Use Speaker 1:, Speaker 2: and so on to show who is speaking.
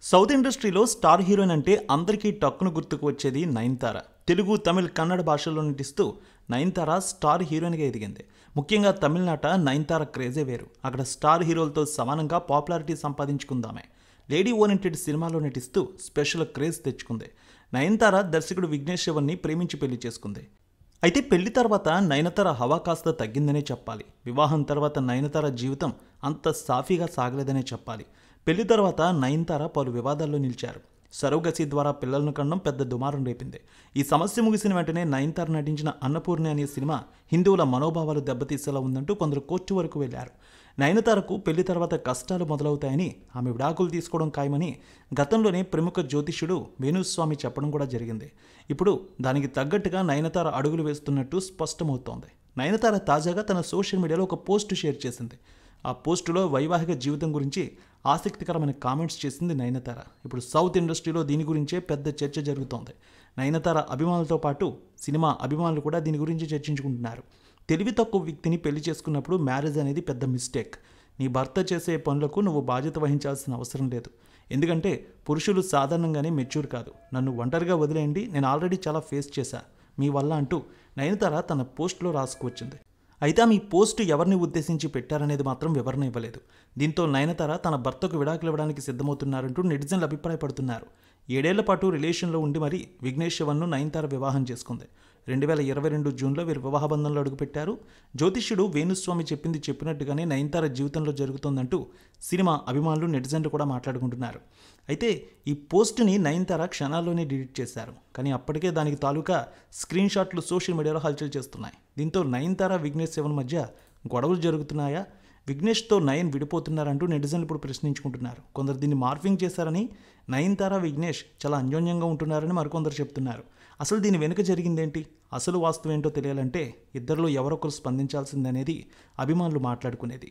Speaker 1: South ఇండస్ట్రీలో star heroine అంటే అందరికీ టక్కును గుర్తుకు వచ్చేది నయనతార. తెలుగు, తమిళ్, కన్నడ భాషల్లో నటిస్తూ నయనతార స్టార్ హీరోయిన్గా ఎదిగింది. ముఖ్యంగా తమిళనాట నయనతార క్రేజే వేరు. అక్కడ స్టార్ హీరోలతో సమానంగా పాపులారిటీ సంపాదించుకుందామే. లేడీ ఓరియంటెడ్ సినిమాలో నటిస్తూ స్పెషల్ క్రేజ్ తెచ్చుకుంది. నయనతార దర్శకుడు విఘ్నేష్ శివన్ని ప్రేమించి పెళ్లి చేసుకుంది. అయితే పెళ్లి తర్వాత నయనతార హవా కాస్త తగ్గిందనే చెప్పాలి. వివాహం తర్వాత నయనతార జీవితం అంత సాఫీగా సాగలేదనే చెప్పాలి. పెళ్లి తర్వాత నయనతార పలు వివాదాల్లో నిలిచారు. సరోగసి ద్వారా పిల్లలను కనడం పెద్ద దుమారం రేపింది. ఈ సమస్య ముగిసిన వెంటనే నయనతార నటించిన అన్నపూర్ణి అనే సినిమా హిందువుల మనోభావాలు దెబ్బతీసేలా ఉందంటూ కొందరు కోర్టు వరకు వెళ్లారు. నయనతారకు పెళ్లి తర్వాత కష్టాలు మొదలవుతాయని, ఆమె విడాకులు తీసుకోవడం ఖాయమని గతంలోనే ప్రముఖ జ్యోతిష్యుడు వేణుస్వామి చెప్పడం కూడా జరిగింది. ఇప్పుడు దానికి తగ్గట్టుగా నయనతార అడుగులు వేస్తున్నట్టు స్పష్టమవుతోంది. నయనతార తాజాగా తన సోషల్ మీడియాలో ఒక పోస్టు షేర్ చేసింది. ఆ పోస్టులో వైవాహిక జీవితం గురించి ఆసక్తికరమైన కామెంట్స్ చేసింది నయనతార. ఇప్పుడు సౌత్ ఇండస్ట్రీలో దీని గురించే పెద్ద చర్చ జరుగుతోంది. నయనతార అభిమానులతో పాటు సినిమా అభిమానులు కూడా దీని గురించి చర్చించుకుంటున్నారు. తెలివి తక్కువ వ్యక్తిని పెళ్లి చేసుకున్నప్పుడు మ్యారేజ్ అనేది పెద్ద మిస్టేక్. నీ భర్త చేసే పనులకు నువ్వు బాధ్యత వహించాల్సిన అవసరం లేదు. ఎందుకంటే పురుషులు సాధారణంగానే మెచ్యూర్ కాదు. నన్ను ఒంటరిగా వదిలేయండి, నేను ఆల్రెడీ చాలా ఫేస్ చేశా మీ వల్ల అంటూ నయనతార తన పోస్టులో రాసుకువచ్చింది. అయితే ఆమె ఈ పోస్టు ఎవరిని ఉద్దేశించి పెట్టారనేది మాత్రం వివరణ ఇవ్వలేదు. దీంతో నయనతార తన భర్తకు విడాకులు ఇవ్వడానికి సిద్ధమవుతున్నారంటూ నెటిజన్లు అభిప్రాయపడుతున్నారు. 7 ఏళ్ల పాటు రిలేషన్లో ఉండి మరీ విఘ్నేష్ శివన్ను నయనతార వివాహం చేసుకుంది. 2022 జూన్లో వీరు వివాహ బంధంలో అడుగుపెట్టారు. జ్యోతిష్యుడు వేణుస్వామి చెప్పింది చెప్పినట్టుగానే నయనతార జీవితంలో జరుగుతోందంటూ సినిమా అభిమానులు, నెటిజన్లు కూడా మాట్లాడుకుంటున్నారు. అయితే ఈ పోస్టుని నయనతార క్షణాల్లోనే డిలీట్ చేశారు. కానీ అప్పటికే దానికి తాలూకా స్క్రీన్ షాట్లు సోషల్ మీడియాలో హల్చల్ చేస్తున్నాయి. దీంతో నయనతార, విఘ్నేష్ శివన్ మధ్య గొడవలు జరుగుతున్నాయా, విఘ్నేష్తో నయన్ విడిపోతున్నారంటూ నెటిజన్లు ఇప్పుడు ప్రశ్నించుకుంటున్నారు. కొందరు దీన్ని మార్ఫింగ్ చేశారని, నయనతార, విఘ్నేష్ చాలా అన్యోన్యంగా ఉంటున్నారని మరికొందరు చెప్తున్నారు. అసలు దీని వెనుక జరిగిందేంటి, అసలు వాస్తవం ఏంటో తెలియాలంటే ఇద్దరిలో ఎవరొకరు స్పందించాల్సిందనేది అభిమానులు మాట్లాడుకునేది.